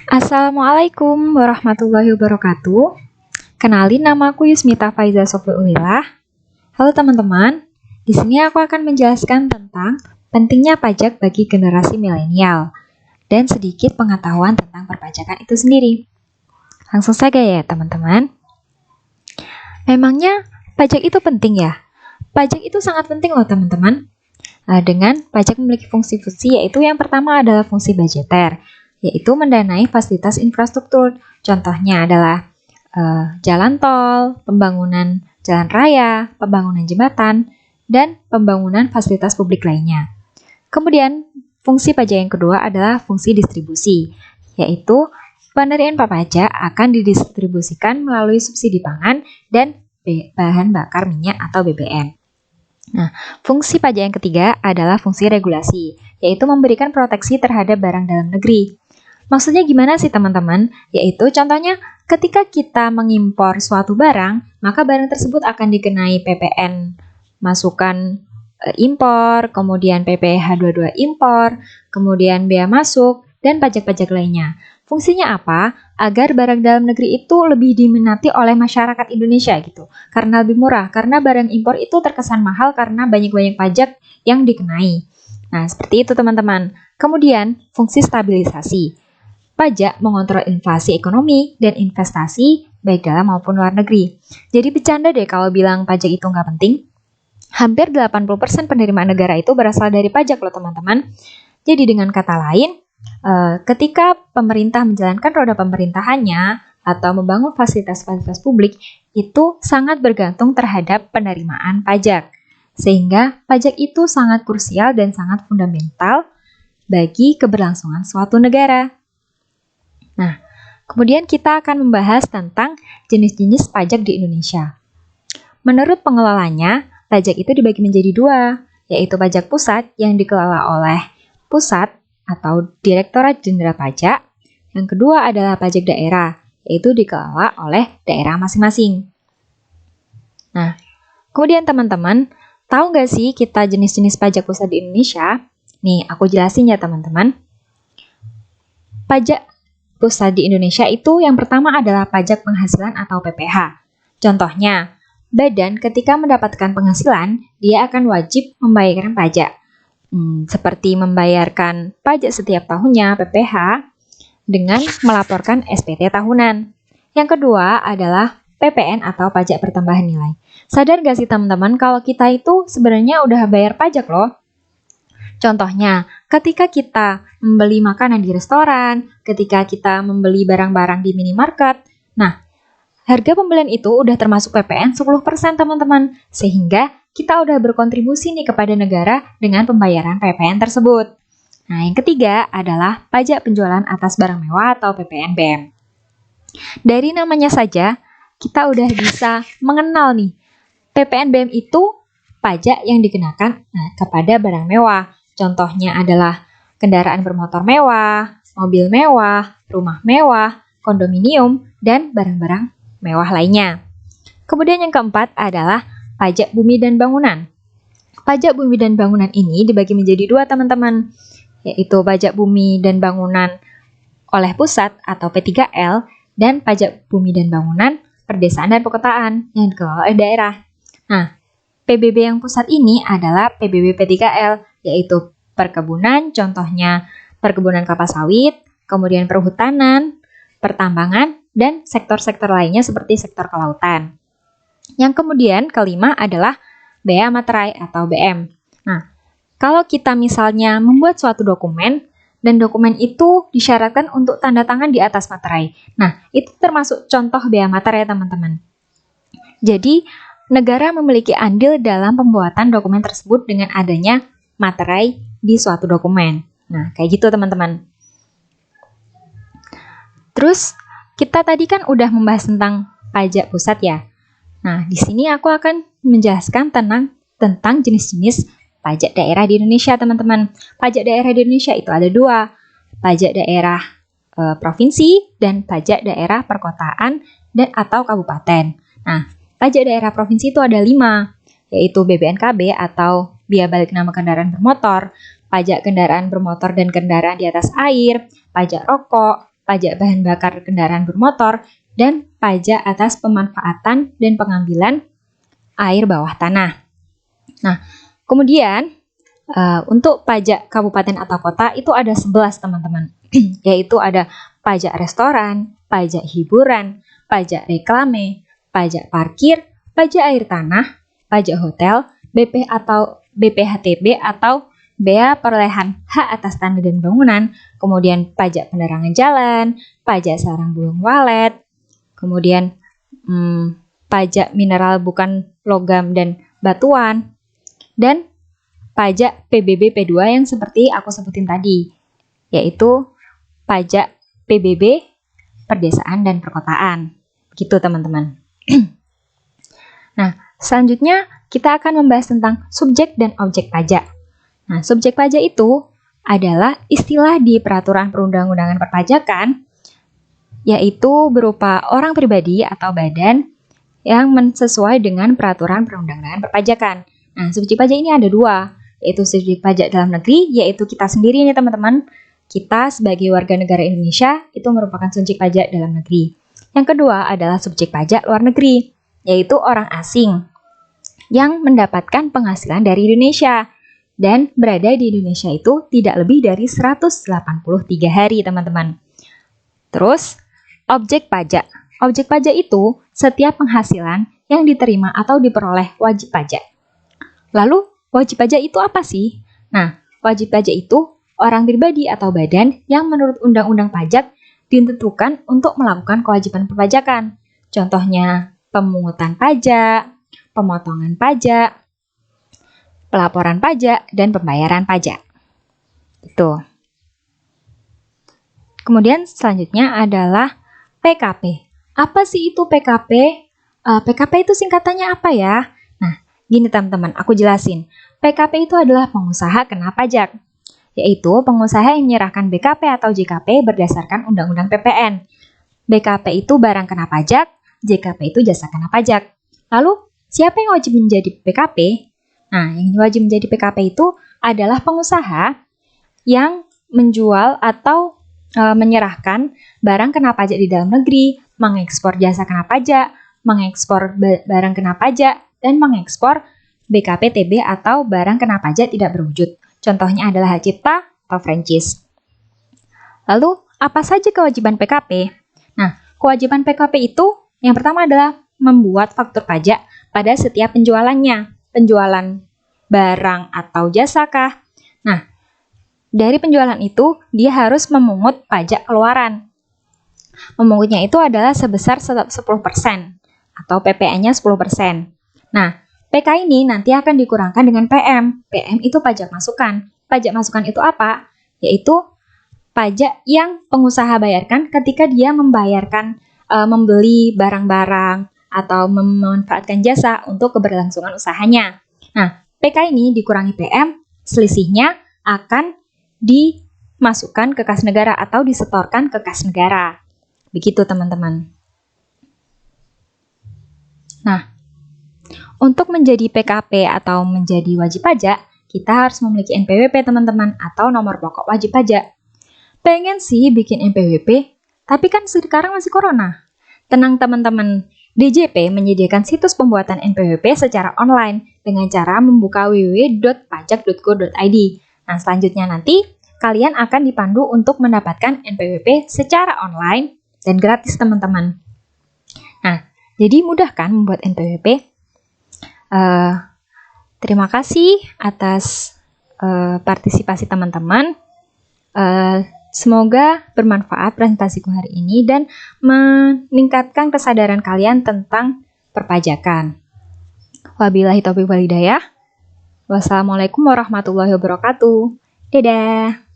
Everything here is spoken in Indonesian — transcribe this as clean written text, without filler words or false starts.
Assalamualaikum warahmatullahi wabarakatuh. Kenalin, nama aku Yusmita Faiza Sofiulillah. Halo teman-teman, di sini aku akan menjelaskan tentang pentingnya pajak bagi generasi milenial dan sedikit pengetahuan tentang perpajakan itu sendiri. Langsung saja ya teman-teman. Memangnya pajak itu penting ya? Pajak itu sangat penting loh teman-teman. Dengan pajak memiliki fungsi-fungsi, yaitu yang pertama adalah fungsi budgeter, yaitu mendanai fasilitas infrastruktur. Contohnya adalah jalan tol, pembangunan jalan raya, pembangunan jembatan, dan pembangunan fasilitas publik lainnya. Kemudian, fungsi pajak yang kedua adalah fungsi distribusi, yaitu penerimaan pajak akan didistribusikan melalui subsidi pangan dan bahan bakar minyak atau BBM. Nah, fungsi pajak yang ketiga adalah fungsi regulasi, yaitu memberikan proteksi terhadap barang dalam negeri. Maksudnya gimana sih teman-teman? Yaitu contohnya ketika kita mengimpor suatu barang, maka barang tersebut akan dikenai PPN masukan impor, kemudian PPh 22 impor, kemudian bea masuk, dan pajak-pajak lainnya. Fungsinya apa? Agar barang dalam negeri itu lebih diminati oleh masyarakat Indonesia gitu. Karena lebih murah, karena barang impor itu terkesan mahal karena banyak-banyak pajak yang dikenai. Nah, seperti itu teman-teman. Kemudian, fungsi stabilisasi. Pajak mengontrol inflasi ekonomi dan investasi baik dalam maupun luar negeri. Jadi bercanda deh kalau bilang pajak itu nggak penting. Hampir 80% penerimaan negara itu berasal dari pajak loh teman-teman. Jadi dengan kata lain, ketika pemerintah menjalankan roda pemerintahannya atau membangun fasilitas-fasilitas publik, itu sangat bergantung terhadap penerimaan pajak. Sehingga pajak itu sangat krusial dan sangat fundamental bagi keberlangsungan suatu negara. Nah, kemudian kita akan membahas tentang jenis-jenis pajak di Indonesia. Menurut pengelolanya, pajak itu dibagi menjadi dua, yaitu pajak pusat yang dikelola oleh pusat atau Direktorat Jenderal Pajak. Yang kedua adalah pajak daerah, yaitu dikelola oleh daerah masing-masing. Nah, kemudian teman-teman, tahu nggak sih kita jenis-jenis pajak pusat di Indonesia? Nih, aku jelasin ya teman-teman. Pajak pusat di Indonesia itu yang pertama adalah pajak penghasilan atau PPh. Contohnya, badan ketika mendapatkan penghasilan, dia akan wajib membayarkan pajak. Seperti membayarkan pajak setiap tahunnya PPh dengan melaporkan SPT tahunan. Yang kedua adalah PPN atau pajak pertambahan nilai. Sadar gak sih teman-teman kalau kita itu sebenarnya udah bayar pajak loh? Contohnya, ketika kita membeli makanan di restoran, ketika kita membeli barang-barang di minimarket, nah, harga pembelian itu udah termasuk PPN 10% teman-teman, sehingga kita udah berkontribusi nih kepada negara dengan pembayaran PPN tersebut. Nah, yang ketiga adalah pajak penjualan atas barang mewah atau PPNBM. Dari namanya saja, kita udah bisa mengenal nih, PPNBM itu pajak yang dikenakan kepada barang mewah. Contohnya adalah kendaraan bermotor mewah, mobil mewah, rumah mewah, kondominium, dan barang-barang mewah lainnya. Kemudian yang keempat adalah pajak bumi dan bangunan. Pajak bumi dan bangunan ini dibagi menjadi dua teman-teman, yaitu pajak bumi dan bangunan oleh pusat atau P3L dan pajak bumi dan bangunan perdesaan dan perkotaan yang dikelola oleh daerah. Nah, PBB yang pusat ini adalah PBB P3L, yaitu perkebunan, contohnya perkebunan kelapa sawit, kemudian perhutanan, pertambangan, dan sektor-sektor lainnya seperti sektor kelautan. Yang kemudian kelima adalah bea materai atau BM. Nah, kalau kita misalnya membuat suatu dokumen dan dokumen itu disyaratkan untuk tanda tangan di atas materai. Nah, itu termasuk contoh bea materai teman-teman. Jadi, negara memiliki andil dalam pembuatan dokumen tersebut dengan adanya materai di suatu dokumen. Nah, kayak gitu teman-teman. Terus, kita tadi kan udah membahas tentang pajak pusat ya. Nah, di sini aku akan menjelaskan tentang jenis-jenis pajak daerah di Indonesia, teman-teman. Pajak daerah di Indonesia itu ada dua, pajak daerah provinsi dan pajak daerah perkotaan dan atau kabupaten. Nah, pajak daerah provinsi itu ada 5, yaitu BBNKB atau biaya balik nama kendaraan bermotor, pajak kendaraan bermotor dan kendaraan di atas air, pajak rokok, pajak bahan bakar kendaraan bermotor, dan pajak atas pemanfaatan dan pengambilan air bawah tanah. Nah, kemudian untuk pajak kabupaten atau kota itu ada 11 teman-teman, yaitu ada pajak restoran, pajak hiburan, pajak reklame, pajak parkir, pajak air tanah, pajak hotel, BP atau BPHTB atau bea perolehan hak atas tanah dan bangunan, kemudian pajak penerangan jalan, pajak sarang burung walet, kemudian pajak mineral bukan logam dan batuan, dan pajak PBB P2 yang seperti aku sebutin tadi, yaitu pajak PBB perdesaan dan perkotaan. Begitu teman-teman. Nah, selanjutnya kita akan membahas tentang subjek dan objek pajak. Nah, subjek pajak itu adalah istilah di peraturan perundang-undangan perpajakan, yaitu berupa orang pribadi atau badan yang sesuai dengan peraturan perundang-undangan perpajakan. Nah, subjek pajak ini ada dua, yaitu subjek pajak dalam negeri, yaitu kita sendiri nih teman-teman. Kita sebagai warga negara Indonesia itu merupakan subjek pajak dalam negeri. Yang kedua adalah subjek pajak luar negeri, yaitu orang asing yang mendapatkan penghasilan dari Indonesia dan berada di Indonesia itu tidak lebih dari 183 hari, teman-teman. Terus, objek pajak. Objek pajak itu setiap penghasilan yang diterima atau diperoleh wajib pajak. Lalu, wajib pajak itu apa sih? Nah, wajib pajak itu orang pribadi atau badan yang menurut Undang-Undang Pajak ditentukan untuk melakukan kewajiban perpajakan. Contohnya, pemungutan pajak, pemotongan pajak, pelaporan pajak, dan pembayaran pajak. Itu. Kemudian selanjutnya adalah PKP. Apa sih itu PKP? PKP itu singkatannya apa ya? Nah, gini teman-teman, aku jelasin. PKP itu adalah pengusaha kena pajak, yaitu pengusaha yang menyerahkan BKP atau JKP berdasarkan Undang-Undang PPN. BKP itu barang kena pajak, JKP itu jasa kena pajak. Lalu, siapa yang wajib menjadi PKP? Nah, yang wajib menjadi PKP itu adalah pengusaha yang menjual atau menyerahkan barang kena pajak di dalam negeri, mengekspor jasa kena pajak, mengekspor barang kena pajak, dan mengekspor BKP TB atau barang kena pajak tidak berwujud. Contohnya adalah hak cipta atau franchise. Lalu, apa saja kewajiban PKP? Nah, kewajiban PKP itu yang pertama adalah membuat faktur pajak pada setiap penjualannya. Penjualan barang atau jasa kah? Nah, dari penjualan itu dia harus memungut pajak keluaran. Memungutnya itu adalah sebesar 10% atau PPN-nya 10%. Nah, PK ini nanti akan dikurangkan dengan PM. PM itu pajak masukan. Pajak masukan itu apa? Yaitu pajak yang pengusaha bayarkan ketika dia membayarkan membeli barang-barang atau memanfaatkan jasa untuk keberlangsungan usahanya. Nah, PK ini dikurangi PM, selisihnya akan dimasukkan ke kas negara atau disetorkan ke kas negara. Begitu teman-teman. Nah, untuk menjadi PKP atau menjadi wajib pajak, kita harus memiliki NPWP teman-teman atau nomor pokok wajib pajak. Pengen sih bikin NPWP, tapi kan sekarang masih corona. Tenang teman-teman, DJP menyediakan situs pembuatan NPWP secara online dengan cara membuka www.pajak.go.id. Nah, selanjutnya nanti kalian akan dipandu untuk mendapatkan NPWP secara online dan gratis teman-teman. Nah, jadi mudah kan membuat NPWP? Terima kasih atas partisipasi teman-teman. Semoga bermanfaat presentasiku hari ini dan meningkatkan kesadaran kalian tentang perpajakan. Wabillahi taufiq wal hidayah. Wassalamualaikum warahmatullahi wabarakatuh. Dadah.